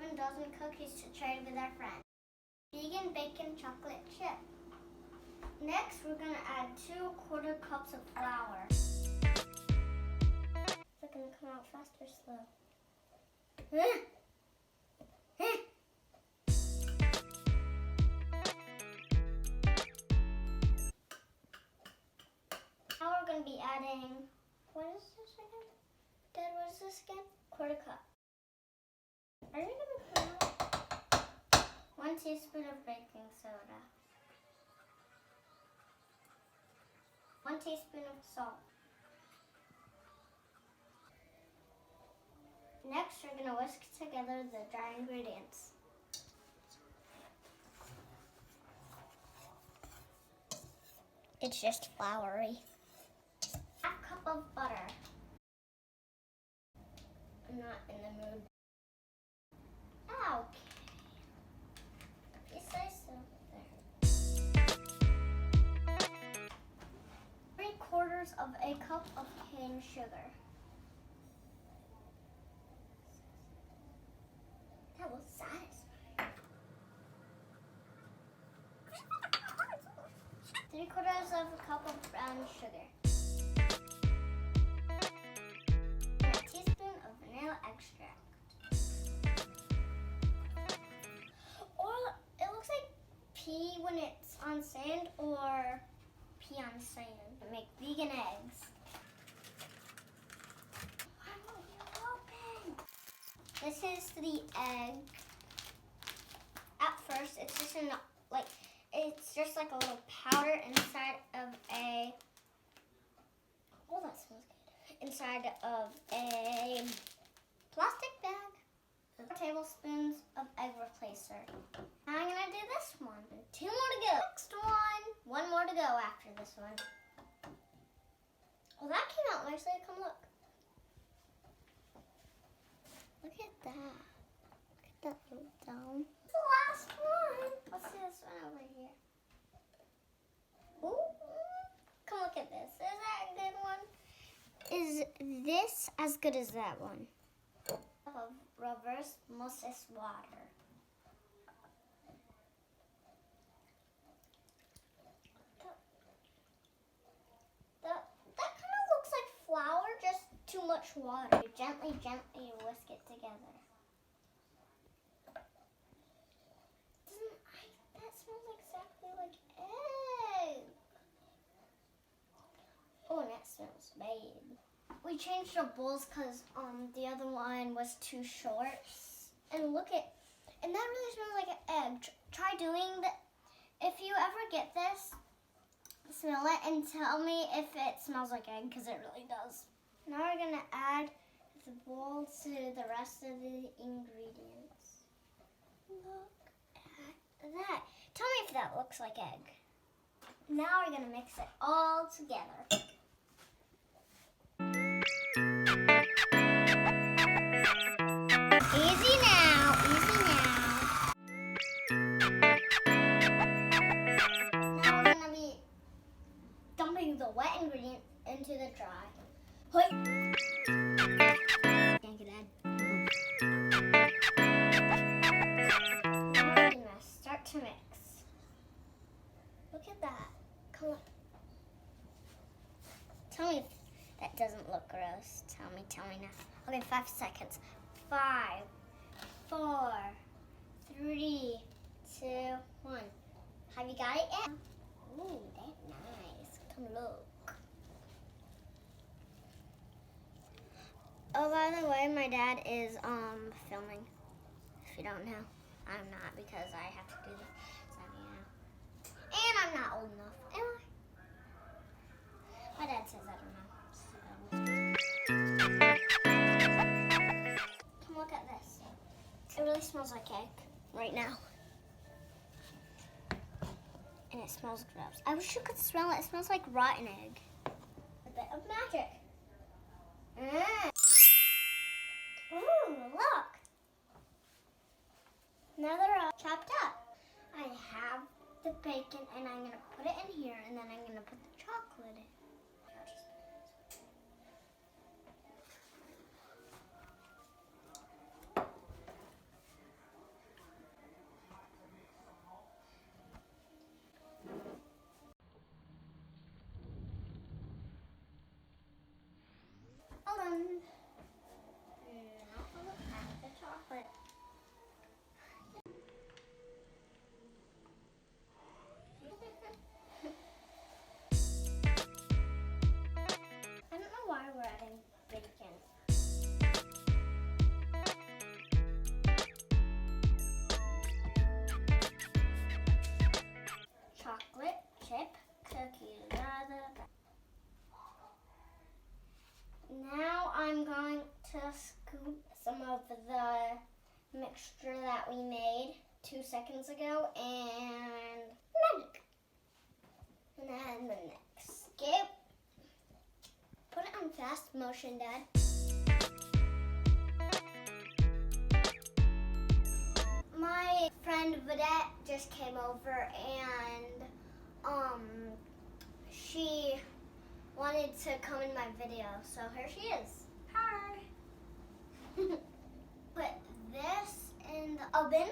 7 dozen cookies to trade with our friends. Vegan bacon chocolate chip. Next, we're going to add 2/4 cups of flour. Is it going to come out fast or slow? Now we're going to be adding, what is this again? Dad, what is this again? 1/4 cup. Are you going to put out 1 teaspoon of baking soda, 1 teaspoon of salt. Next, we're going to whisk together the dry ingredients. It's just floury. 1/2 cup of butter. I'm not in the mood. Okay. If you say so. There. 3/4 of a cup of cane sugar. That will satisfy. 3/4 of a cup of brown sugar. And a teaspoon of vanilla extract. Or it looks like pea when it's on sand, or pea on sand. Make vegan eggs. Why won't you open? This is the egg. At first, it's just like a little powder inside of a. Oh, that smells good. Inside of a plastic bag. 4 tablespoons of egg replacer. Now I'm gonna do this one. 2 more to go. Next one. 1 more to go after this one. Oh, that came out nicely. Come look. Look at that. Look at that little dome. The last one. Let's see this one over here. Ooh. Come look at this. Is that a good one? Is this as good as that one? Of reverse osmosis water. That kind of looks like flour, just too much water. You gently whisk it together. That smells exactly like egg. Oh, and that smells bad. We changed the bowls because the other one was too short. And look at, and that really smells like an egg. Try doing that. If you ever get this, smell it and tell me if it smells like egg, because it really does. Now we're going to add the bowl to the rest of the ingredients. Look at that. Tell me if that looks like egg. Now we're going to mix it all together. Easy now, easy now. Now we're going to be dumping the wet ingredient into the dry. Hoi. Thank you, Dad. Now we're going to start to mix. Look at that. Come on. Tell me if that doesn't look gross. Tell me now. Okay, 5 seconds. 5, 4, 3, 2, 1. Have you got it yet? Ooh, that's nice. Come look. Oh, by the way, my dad is filming. If you don't know, I'm not, because I have to do this. So, yeah. And I'm not old enough, am I? My dad says I don't know. Come look at this. It really smells like egg right now. And it smells gross. I wish you could smell it. It smells like rotten egg. A bit of magic. Ooh, look. Now they're all chopped up. I have the bacon and I'm going to put it in here and then I'm going to put the chocolate in. I'm going to scoop some of the mixture that we made 2 seconds ago and magic. And then the next skip. Put it on fast motion, Dad. My friend Vedette just came over and she wanted to come in my video, so here she is. Hi. Put this in the oven.